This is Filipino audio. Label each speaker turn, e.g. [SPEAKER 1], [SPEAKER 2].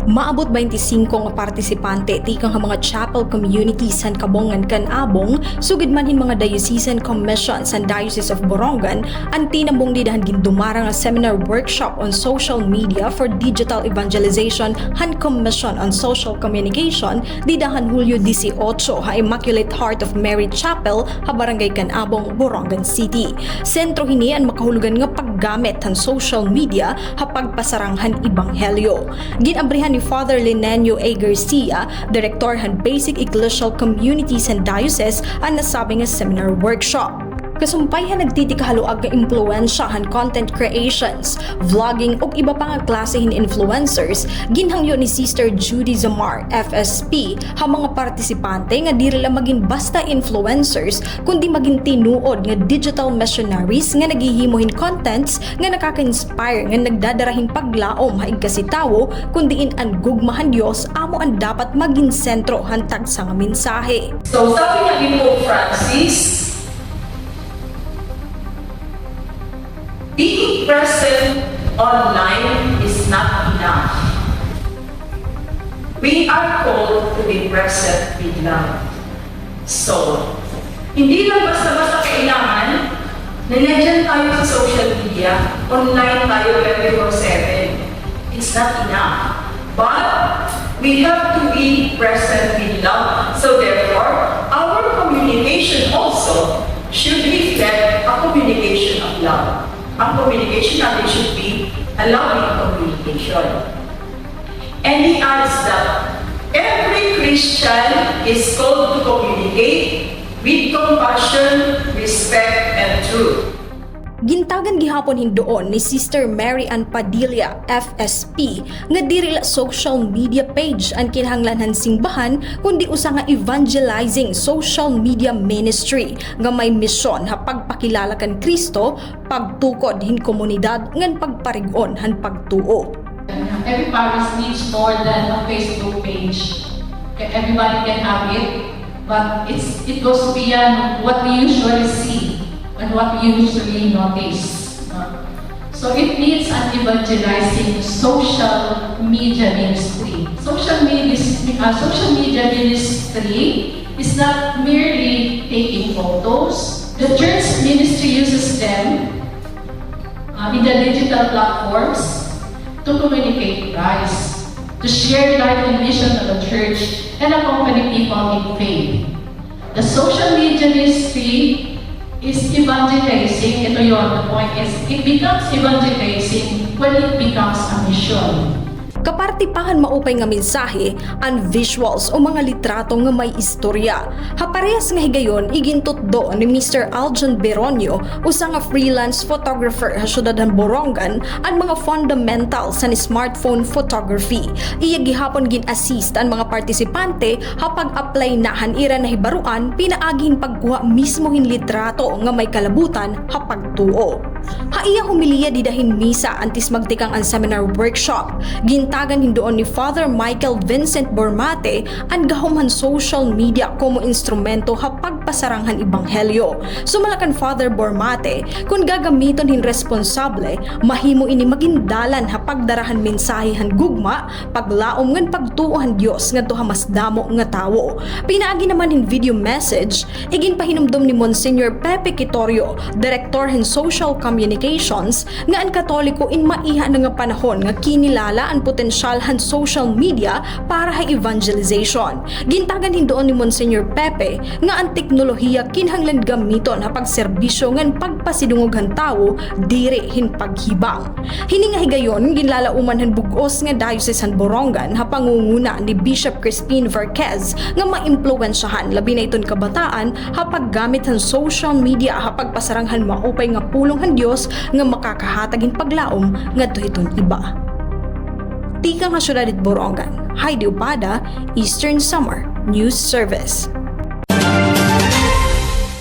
[SPEAKER 1] Maabot 25 nga partisipante tikang nga mga chapel communities san kabongan kan abong sugid manhin mga diocesan commission san Diocese of Borongan ang tinambong didahan gindumara nga seminar workshop on social media for digital evangelization han Commission on Social Communication didahan Hulyo 18 ha Immaculate Heart of Mary Chapel ha barangay Canabong, Borongan City. Sentro hini ang makahulugan nga paggamit han social media ha pagpasaranghan ebanghelyo. Ginabrihan ni Father Linenio A. Garcia, Director han Basic Ecclesial Communities and Diocese ang nasabing nga seminar workshop. Kasumpayhan nagtitikahaluag nga impluensyahan content creations, vlogging ug iba pa nga klasehin influencers, ginhangyo ni Sister Judy Zamar, FSP, ha mga partisipante nga dili lang maging basta influencers kundi maging tinuod nga digital missionaries nga naghihimohin contents nga nakaka-inspire nga nagdadarahing paglaom haig kasitawo kundi an gugmahan Dios amo ang dapat maging sentro hantag sa nga mensahe.
[SPEAKER 2] So sabi niya ni Pope Francis, being present online is not enough. We are called to be present with love. So, hindi lang basta-basta kailangan na nandiyan tayo sa social media, online tayo 24/7. It's not enough. But we have to be present with love. So therefore, our communication also should reflect a communication of love. Ang communication natin should be a loving communication. And he adds that every Christian is called to communicate with compassion, respect, and truth.
[SPEAKER 1] Gintagan gihapon hindoon ni Sister Mary Ann Padilla, FSP, nga diri la social media page ang kinahanglanhan simbahan kundi usa nga evangelizing social media ministry nga may misyon ha pagpakilala kan Kristo, pagtukod hin komunidad ngan pagparig-on han pagtuo.
[SPEAKER 3] Every parish needs more than a Facebook page. Everybody can have it, but it goes beyond what we usually see and what we usually notice. So it needs an evangelizing social media ministry. Social media ministry is not merely taking photos. The church ministry uses them in the digital platforms to communicate Christ, to share life and mission of the church, and accompany people in faith. The social media ministry is evangelizing. Ito yun, the point is, it becomes evangelizing when it becomes a mission.
[SPEAKER 1] Kapartipahan maupay nga mensahe ang visuals o mga litrato nga may istorya. Haparehas nga higayon igintutdo ni Mr. Aljon Beronio usa nga freelance photographer sa syudad ng Borongan ang mga fundamentals sa smartphone photography. Iya gihapon gin-assist ang mga partisipante hapag apply na hanira na hibaruan pinaaging pagkuha mismo hin litrato nga may kalabutan hapag tuo. Haiya humiliya didahin misa antis magtikang ang seminar workshop. Gintagan hindoon ni Father Michael Vincent Bormate ang gahumhan social media como instrumento ha pagpasaranghan ebanghelyo. Sumalakan Father Bormate, kung gagamiton hin responsable, mahimo ini magindalan ha pagdarahan mensahehan gugma, paglaom ngan pagtuohan Dios ngadto ha mas damo nga tawo. Pinaagi naman hin video message, igin pahinumdom ni Monsignor Pepe Quitorio, Director hin Social Communications, nga ang Katoliko in maiha na nga panahon nga kinilala ang potensyalhan social media para ha evangelization. Gintagan hindoon ni Monsignor Pepe nga ang teknolohiya kinahanglan gamiton ha pagserbisyo ngan pagpasidungoghan tawo dire hin paghibang. Hini nga higayon ginlalauman han bugos nga Diocese han Borongan ha pangunguna ni Bishop Crispin Verquez nga maimpluwensyahan labi na iton kabataan ha paggamit han social media ha pagpasaranghan maupay nga pulong han Dios nga makakahatagin paglaom ngadto hiton iba. Tika nga syudad Borongan, Heidi Upada, Eastern Summer News Service.